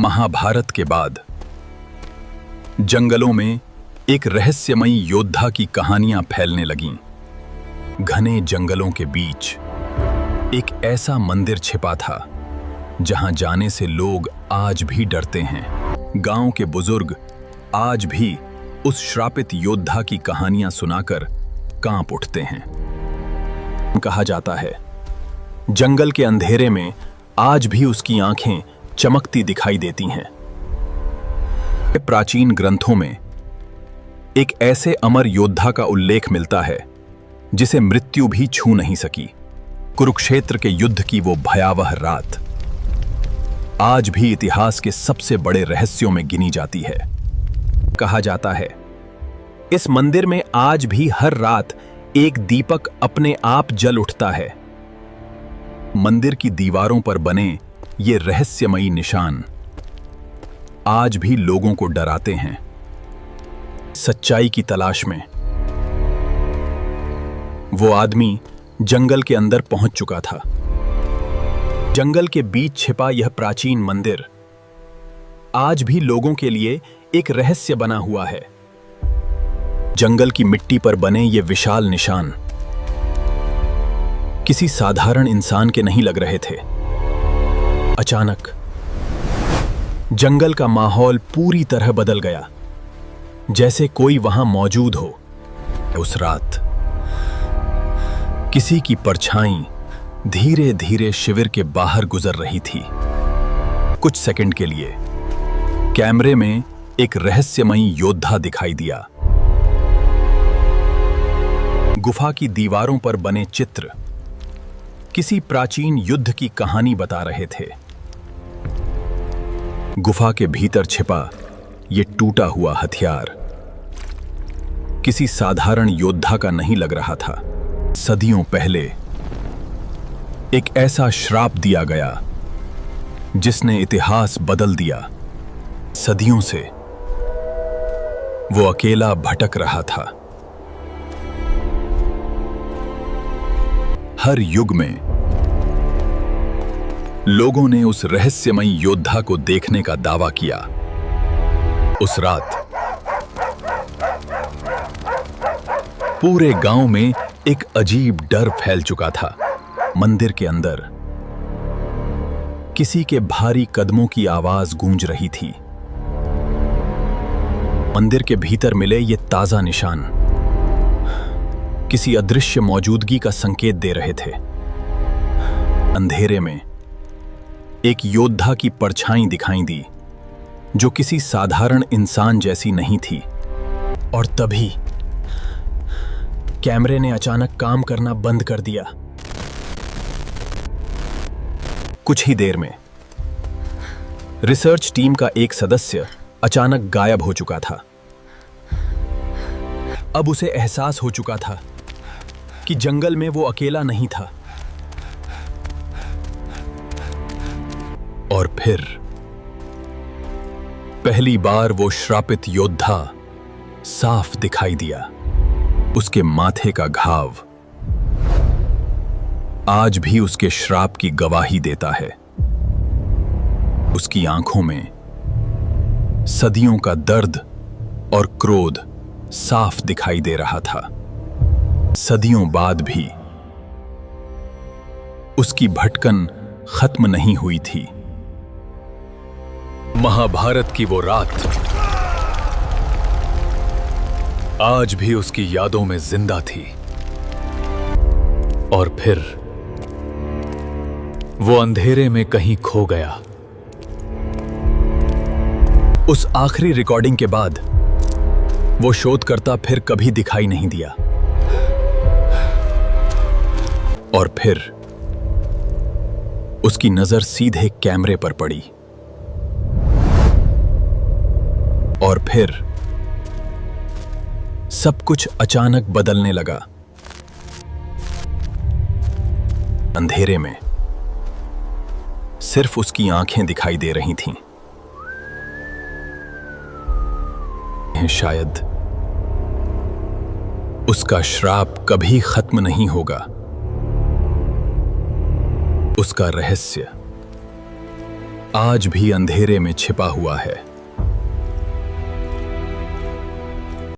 महाभारत के बाद जंगलों में एक रहस्यमयी योद्धा की कहानियां फैलने लगीं। घने जंगलों के बीच एक ऐसा मंदिर छिपा था जहां जाने से लोग आज भी डरते हैं। गांव के बुजुर्ग आज भी उस श्रापित योद्धा की कहानियां सुनाकर कांप उठते हैं। कहा जाता है जंगल के अंधेरे में आज भी उसकी आंखें चमकती दिखाई देती हैं। प्राचीन ग्रंथों में एक ऐसे अमर योद्धा का उल्लेख मिलता है जिसे मृत्यु भी छू नहीं सकी। कुरुक्षेत्र के युद्ध की वो भयावह रात आज भी इतिहास के सबसे बड़े रहस्यों में गिनी जाती है। कहा जाता है इस मंदिर में आज भी हर रात एक दीपक अपने आप जल उठता है। मंदिर की दीवारों पर बने ये रहस्यमयी निशान आज भी लोगों को डराते हैं। सच्चाई की तलाश में वो आदमी जंगल के अंदर पहुंच चुका था। जंगल के बीच छिपा यह प्राचीन मंदिर आज भी लोगों के लिए एक रहस्य बना हुआ है। जंगल की मिट्टी पर बने ये विशाल निशान किसी साधारण इंसान के नहीं लग रहे थे। अचानक जंगल का माहौल पूरी तरह बदल गया, जैसे कोई वहां मौजूद हो। उस रात किसी की परछाई धीरे धीरे शिविर के बाहर गुजर रही थी। कुछ सेकंड के लिए कैमरे में एक रहस्यमयी योद्धा दिखाई दिया। गुफा की दीवारों पर बने चित्र किसी प्राचीन युद्ध की कहानी बता रहे थे। गुफा के भीतर छिपा ये टूटा हुआ हथियार किसी साधारण योद्धा का नहीं लग रहा था। सदियों पहले एक ऐसा श्राप दिया गया जिसने इतिहास बदल दिया। सदियों से वो अकेला भटक रहा था। हर युग में लोगों ने उस रहस्यमयी योद्धा को देखने का दावा किया। उस रात पूरे गांव में एक अजीब डर फैल चुका था। मंदिर के अंदर किसी के भारी कदमों की आवाज गूंज रही थी। मंदिर के भीतर मिले ये ताजा निशान किसी अदृश्य मौजूदगी का संकेत दे रहे थे। अंधेरे में एक योद्धा की परछाई दिखाई दी जो किसी साधारण इंसान जैसी नहीं थी। और तभी कैमरे ने अचानक काम करना बंद कर दिया। कुछ ही देर में रिसर्च टीम का एक सदस्य अचानक गायब हो चुका था। अब उसे एहसास हो चुका था कि जंगल में वो अकेला नहीं था। और फिर पहली बार वो श्रापित योद्धा साफ दिखाई दिया। उसके माथे का घाव आज भी उसके श्राप की गवाही देता है। उसकी आंखों में सदियों का दर्द और क्रोध साफ दिखाई दे रहा था। सदियों बाद भी उसकी भटकन खत्म नहीं हुई थी। महाभारत की वो रात आज भी उसकी यादों में जिंदा थी। और फिर वो अंधेरे में कहीं खो गया। उस आखिरी रिकॉर्डिंग के बाद वो शोधकर्ता फिर कभी दिखाई नहीं दिया। और फिर उसकी नजर सीधे कैमरे पर पड़ी। और फिर सब कुछ अचानक बदलने लगा। अंधेरे में सिर्फ उसकी आंखें दिखाई दे रही थीं। शायद उसका श्राप कभी खत्म नहीं होगा। उसका रहस्य आज भी अंधेरे में छिपा हुआ है।